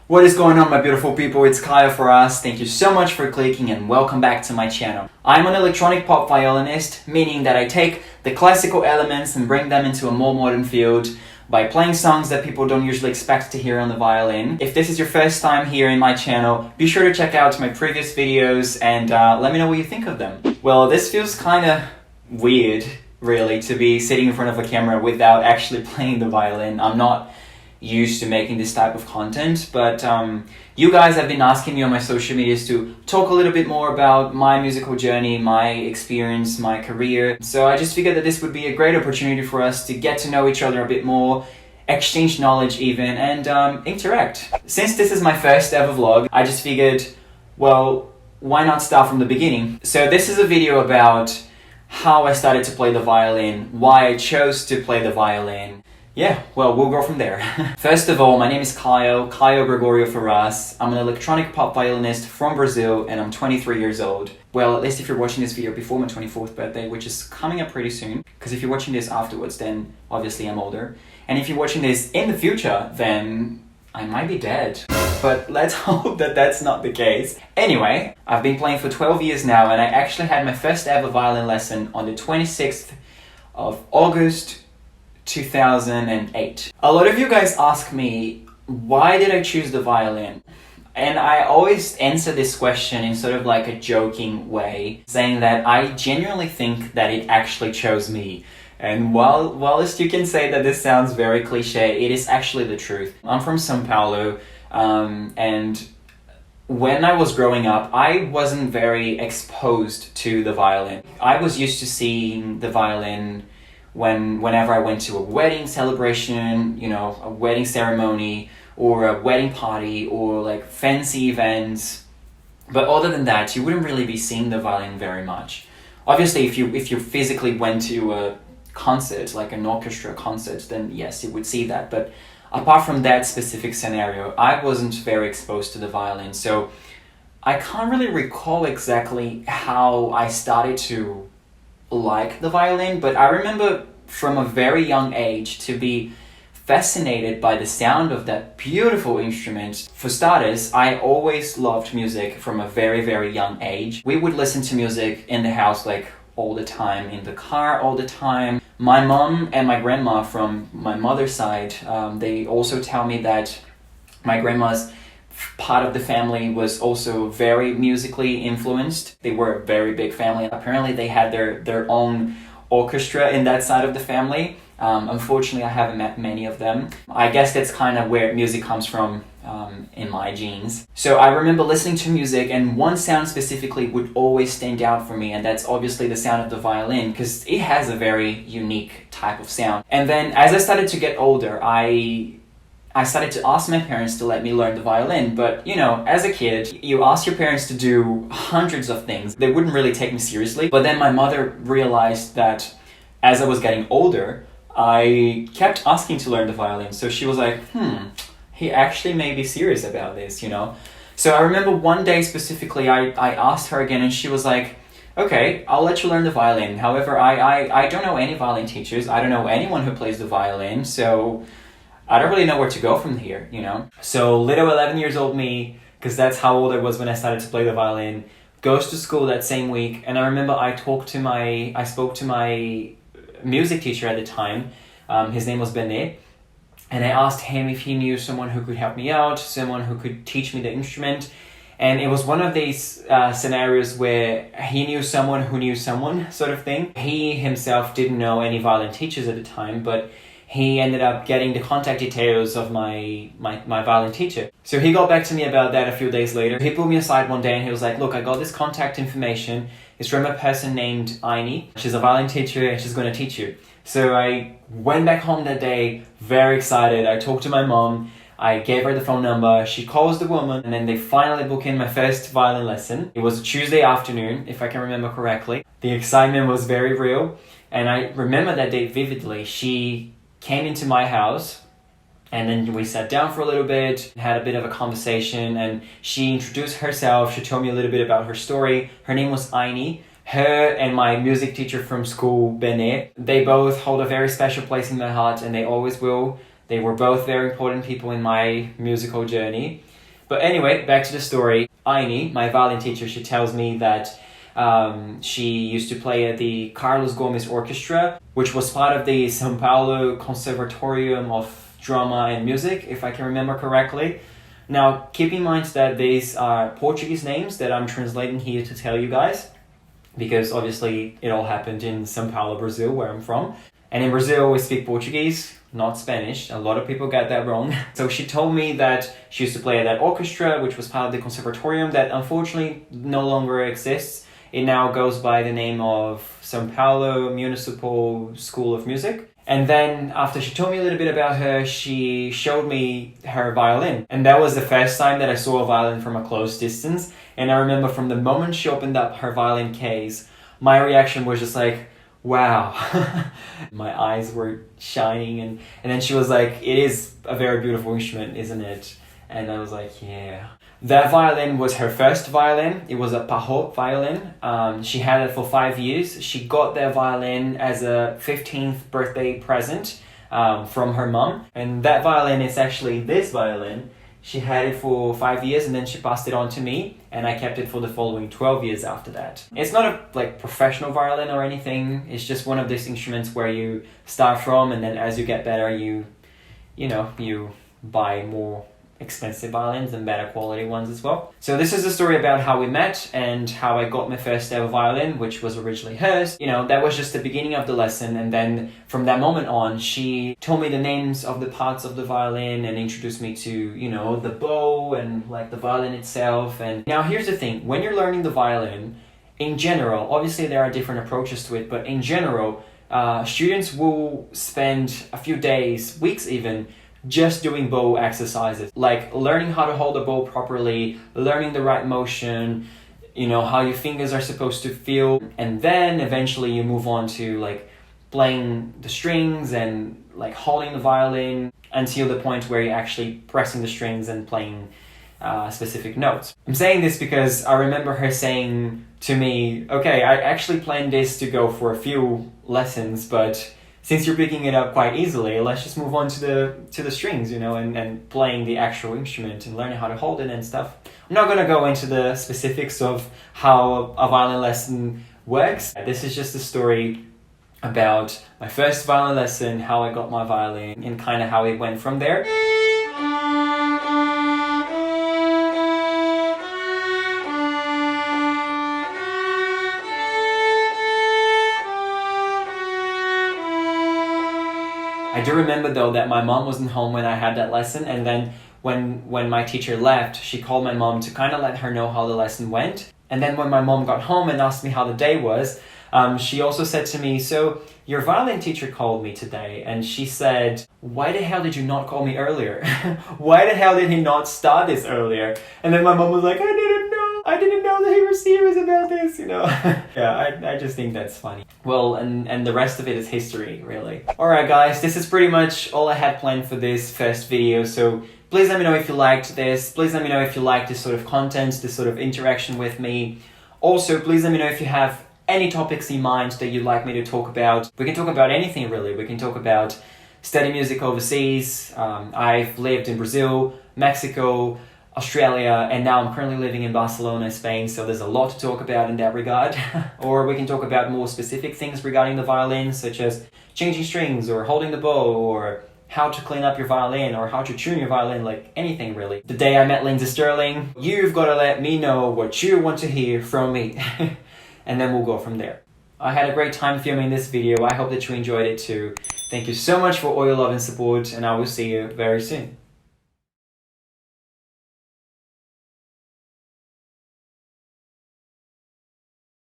What is going on, my beautiful people? It's CaioFerraz. Thank you so much for clicking and welcome back to my channel. I'm an electronic pop violinist, meaning that I take the classical elements and bring them into a more modern field by playing songs that people don't usually expect to hear on the violin. If this is your first time here in my channel, be sure to check out my previous videos and let me know what you think of them. Well, this feels kind of weird, really, to be sitting in front of a camera without actually playing the violin. I'm not used to making this type of content, but you guys have been asking me on my social medias to talk a little bit more about my musical journey, my experience, my career. So I just figured that this would be a great opportunity for us to get to know each other a bit more, exchange knowledge even, and interact. Since this is my first ever vlog, I just figured, well, why not start from the beginning? So this is a video about how I started to play the violin, why I chose to play the violin. Yeah, well, we'll go from there. First of all, my name is Caio Gregorio Ferraz. I'm an electronic pop violinist from Brazil and I'm 23 years old. Well, at least if you're watching this video before my 24th birthday, which is coming up pretty soon. Because if you're watching this afterwards, then obviously I'm older. And if you're watching this in the future, then I might be dead. But let's hope that that's not the case. Anyway, I've been playing for 12 years now and I actually had my first ever violin lesson on the 26th of August 2008. A lot of you guys ask me, why did I choose the violin? And I always answer this question in sort of like a joking way, saying that I genuinely think that it actually chose me. And whilst you can say that this sounds very cliche, it is actually the truth. I'm from São Paulo, and when I was growing up, I wasn't very exposed to the violin. I was used to seeing the violin whenever I went to a wedding celebration, you know, a wedding ceremony, or a wedding party, or like fancy events. But other than that, you wouldn't really be seeing the violin very much. Obviously, if you physically went to a concert, like an orchestra concert, then yes, you would see that. But apart from that specific scenario, I wasn't very exposed to the violin. So I can't really recall exactly how I started to like the violin, but I remember from a very young age to be fascinated by the sound of that beautiful instrument. For starters, I always loved music from a very, very young age. We would listen to music in the house like all the time, in the car all the time. My mom and my grandma from my mother's side, they also tell me that my grandma's part of the family was also very musically influenced. They were a very big family. Apparently they had their own orchestra in that side of the family. Unfortunately, I haven't met many of them. I guess that's kind of where music comes from in my genes. So I remember listening to music, and one sound specifically would always stand out for me, and that's obviously the sound of the violin, because it has a very unique type of sound. And then as I started to get older, I started to ask my parents to let me learn the violin, but you know, as a kid, you ask your parents to do hundreds of things. They wouldn't really take me seriously. But then my mother realized that as I was getting older, I kept asking to learn the violin. So she was like, he actually may be serious about this, you know? So I remember one day specifically, I asked her again and she was like, okay, I'll let you learn the violin. However, I don't know any violin teachers. I don't know anyone who plays the violin, so I don't really know where to go from here, you know? So little 11 years old me, because that's how old I was when I started to play the violin, goes to school that same week. And I remember I spoke to my music teacher at the time. His name was Benet. And I asked him if he knew someone who could help me out, someone who could teach me the instrument. And it was one of these scenarios where he knew someone who knew someone, sort of thing. He himself didn't know any violin teachers at the time, but he ended up getting the contact details of my violin teacher. So he got back to me about that a few days later. He pulled me aside one day and he was like, look, I got this contact information. It's from a person named Aini. She's a violin teacher and she's going to teach you. So I went back home that day, very excited. I talked to my mom. I gave her the phone number. She calls the woman and then they finally book in my first violin lesson. It was a Tuesday afternoon, if I can remember correctly. The excitement was very real. And I remember that day vividly. She came into my house and then we sat down for a little bit, had a bit of a conversation, and she introduced herself. She told me a little bit about her story. Her name was Aini. Her and my music teacher from school, Benet, they both hold a very special place in my heart and they always will. They were both very important people in my musical journey. But anyway, back to the story. Aini, my violin teacher, she tells me that she used to play at the Carlos Gomes Orchestra, which was part of the São Paulo Conservatorium of Drama and Music, if I can remember correctly. Now, keep in mind that these are Portuguese names that I'm translating here to tell you guys, because obviously it all happened in São Paulo, Brazil, where I'm from. And in Brazil, we speak Portuguese, not Spanish. A lot of people get that wrong. So she told me that she used to play at that orchestra, which was part of the conservatorium that unfortunately no longer exists. It now goes by the name of São Paulo Municipal School of Music. And then after she told me a little bit about her, she showed me her violin. And that was the first time that I saw a violin from a close distance. And I remember from the moment she opened up her violin case, my reaction was just like, wow. My eyes were shining. And then she was like, it is a very beautiful instrument, isn't it? And I was like, yeah. That violin was her first violin. It was a Pajot violin. She had it for 5 years. She got that violin as a 15th birthday present from her mom. And that violin is actually this violin. She had it for 5 years and then she passed it on to me, and I kept it for the following 12 year after that. It's not a professional violin or anything. It's just one of these instruments where you start from, and then as you get better, you buy more expensive violins and better quality ones as well. So this is the story about how we met and how I got my first ever violin, which was originally hers. That was just the beginning of the lesson, and then from that moment on, she told me the names of the parts of the violin and introduced me to, the bow and the violin itself. And now here's the thing, when you're learning the violin, in general, obviously there are different approaches to it, but in general, students will spend a few days, weeks even, just doing bow exercises, like learning how to hold the bow properly, learning the right motion, how your fingers are supposed to feel, and then eventually you move on to playing the strings and holding the violin until the point where you're actually pressing the strings and playing specific notes. I'm saying this because I remember her saying to me, okay, I actually planned this to go for a few lessons, but since you're picking it up quite easily, let's just move on to the strings, and playing the actual instrument and learning how to hold it and stuff. I'm not gonna go into the specifics of how a violin lesson works. This is just a story about my first violin lesson, how I got my violin, and kind of how it went from there. I do remember though that my mom wasn't home when I had that lesson, and then when my teacher left, she called my mom to kind of let her know how the lesson went. And then when my mom got home and asked me how the day was, she also said to me, so your violin teacher called me today, and she said, why the hell did you not call me earlier? Why the hell did he not start this earlier? And then my mom was like, I didn't know that he was serious about this, Yeah, I just think that's funny. Well, and the rest of it is history, really. Alright guys, this is pretty much all I had planned for this first video, so please let me know if you liked this. Please let me know if you like this sort of content, this sort of interaction with me. Also, please let me know if you have any topics in mind that you'd like me to talk about. We can talk about anything really. We can talk about studying music overseas. I've lived in Brazil, Mexico, Australia, and now I'm currently living in Barcelona, Spain, so there's a lot to talk about in that regard. Or we can talk about more specific things regarding the violin, such as changing strings, or holding the bow, or how to clean up your violin, or how to tune your violin, anything really. The day I met Lindsay Sterling, you've got to let me know what you want to hear from me. And then we'll go from there. I had a great time filming this video. I hope that you enjoyed it too. Thank you so much for all your love and support, and I will see you very soon.